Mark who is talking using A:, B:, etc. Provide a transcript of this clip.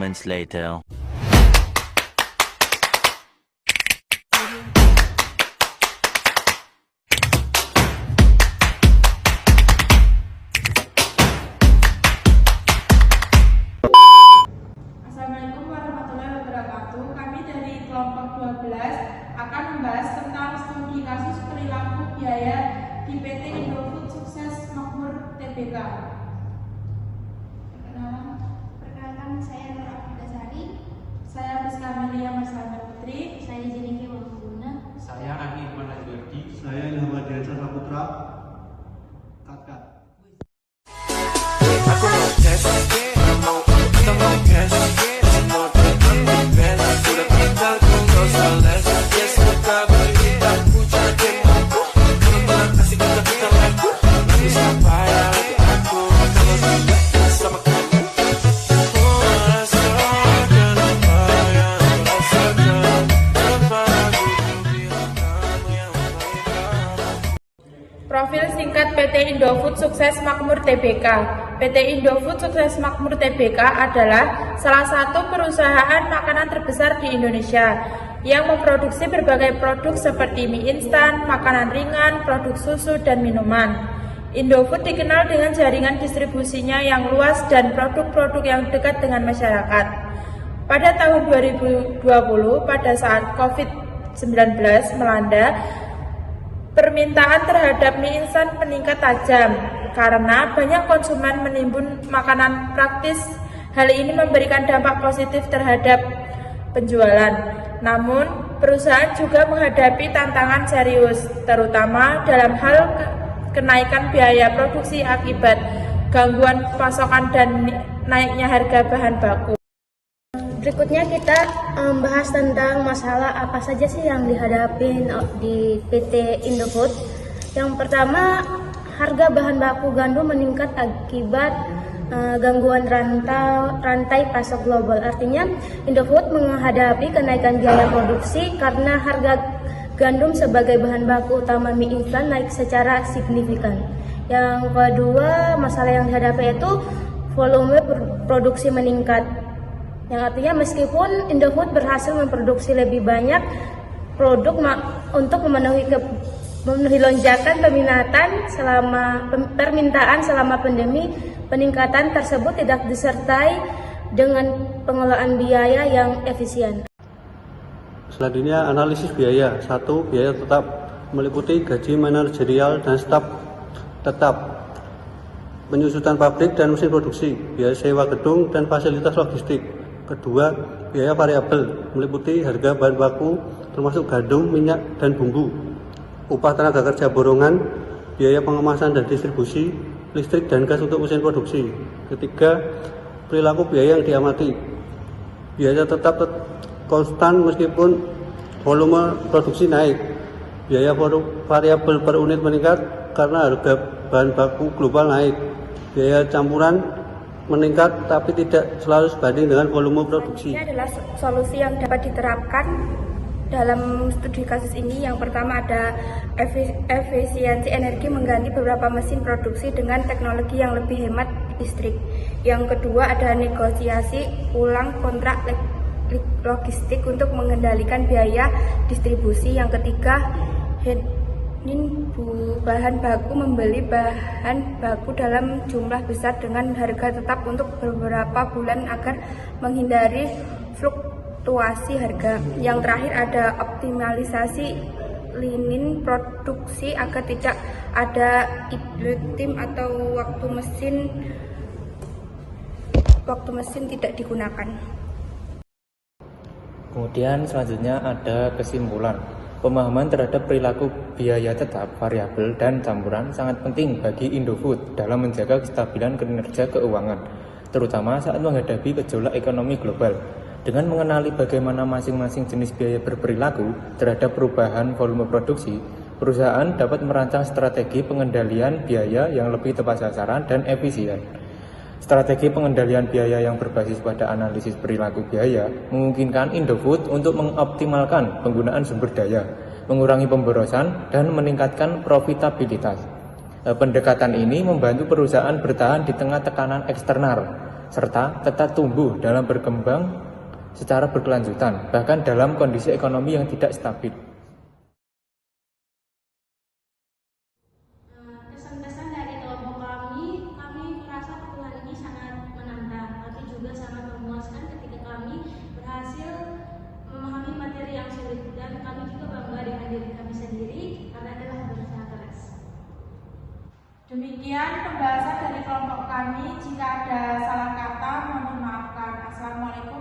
A: moments later.
B: Assalamualaikum warahmatullahi wabarakatuh. Kami dari kelompok 12 akan membahas tentang studi kasus perilaku biaya di PT Indofood Sukses Makmur Tbk.
C: Perkenalkan, saya Nur Abdulsari.
B: Saya Rizka Amelia Marsana Putri.
C: Saya Jennifer Wahguna.
D: Saya Rani Manajwardi.
E: Saya Ilham Adiansyah Saputra. Kakak.
F: Aku mau tes, kita mau tes, semua terkait, sudah tinggal tunggu sales, ya suka berita pucakin, kalau kasih kita laku, nanti siapa yang lagi aku, kalau tidak sama kamu, rasakan apa yang rasakan, tanpa ragu bilang kamu yang baik.
B: Profil singkat PT Indofood Sukses Makmur Tbk. PT Indofood Sukses Makmur Tbk adalah salah satu perusahaan makanan terbesar di Indonesia yang memproduksi berbagai produk seperti mie instan, makanan ringan, produk susu, dan minuman. Indofood dikenal dengan jaringan distribusinya yang luas dan produk-produk yang dekat dengan masyarakat. Pada tahun 2020, pada saat COVID-19 melanda, permintaan terhadap mie instan meningkat tajam karena banyak konsumen menimbun makanan praktis. Hal ini memberikan dampak positif terhadap penjualan. Namun, perusahaan juga menghadapi tantangan serius, terutama dalam hal kenaikan biaya produksi akibat gangguan pasokan dan naiknya harga bahan baku.
C: Berikutnya kita membahas tentang masalah apa saja sih yang dihadapi di PT Indofood. Yang pertama, harga bahan baku gandum meningkat akibat gangguan rantai pasok global. Artinya, Indofood menghadapi kenaikan biaya produksi karena harga gandum sebagai bahan baku utama mie instan naik secara signifikan. Yang kedua, masalah yang dihadapi itu volume produksi meningkat. Yang artinya meskipun Indofood berhasil memproduksi lebih banyak produk untuk memenuhi lonjakan permintaan selama pandemi, peningkatan tersebut tidak disertai dengan pengelolaan biaya yang efisien.
E: Selanjutnya analisis biaya. 1. Biaya tetap meliputi gaji manajerial dan staf tetap, penyusutan pabrik dan mesin produksi, biaya sewa gedung dan fasilitas logistik. Kedua, biaya variabel meliputi harga bahan baku termasuk gandum, minyak, dan bumbu, upah tenaga kerja borongan, biaya pengemasan dan distribusi, listrik dan gas untuk mesin produksi. Ketiga, perilaku biaya yang diamati. Biaya tetap konstan meskipun volume produksi naik. Biaya variabel per unit meningkat karena harga bahan baku global naik. Biaya campuran meningkat tapi tidak selalu sebanding dengan volume produksi.
B: Ini adalah solusi yang dapat diterapkan dalam studi kasus ini. Yang pertama ada efisiensi energi mengganti beberapa mesin produksi dengan teknologi yang lebih hemat listrik. Yang kedua ada negosiasi ulang kontrak logistik untuk mengendalikan biaya distribusi. Yang ketiga, bahan baku membeli bahan baku dalam jumlah besar dengan harga tetap untuk beberapa bulan agar menghindari fluktuasi harga. Yang terakhir ada optimalisasi linin produksi agar tidak ada idle time atau waktu mesin tidak digunakan.
D: Kemudian selanjutnya ada kesimpulan. Pemahaman terhadap perilaku biaya tetap, variabel, dan campuran sangat penting bagi Indofood dalam menjaga kestabilan kinerja keuangan, terutama saat menghadapi gejolak ekonomi global. Dengan mengenali bagaimana masing-masing jenis biaya berperilaku terhadap perubahan volume produksi, perusahaan dapat merancang strategi pengendalian biaya yang lebih tepat sasaran dan efisien. Strategi pengendalian biaya yang berbasis pada analisis perilaku biaya memungkinkan Indofood untuk mengoptimalkan penggunaan sumber daya, mengurangi pemborosan, dan meningkatkan profitabilitas. Pendekatan ini membantu perusahaan bertahan di tengah tekanan eksternal, serta tetap tumbuh dalam berkembang secara berkelanjutan, bahkan dalam kondisi ekonomi yang tidak stabil.
C: Kesan-kesan dari kelompok kami merasa pertemuan ini sangat menantang, tapi juga sangat memuaskan ketika kami berhasil memahami materi yang sulit, dan kami juga bangga dengan diri kami sendiri karena telah berusaha keras.
B: Demikian pembahasan dari kelompok kami. Jika ada salah kata, mohon dimaafkan. Assalamualaikum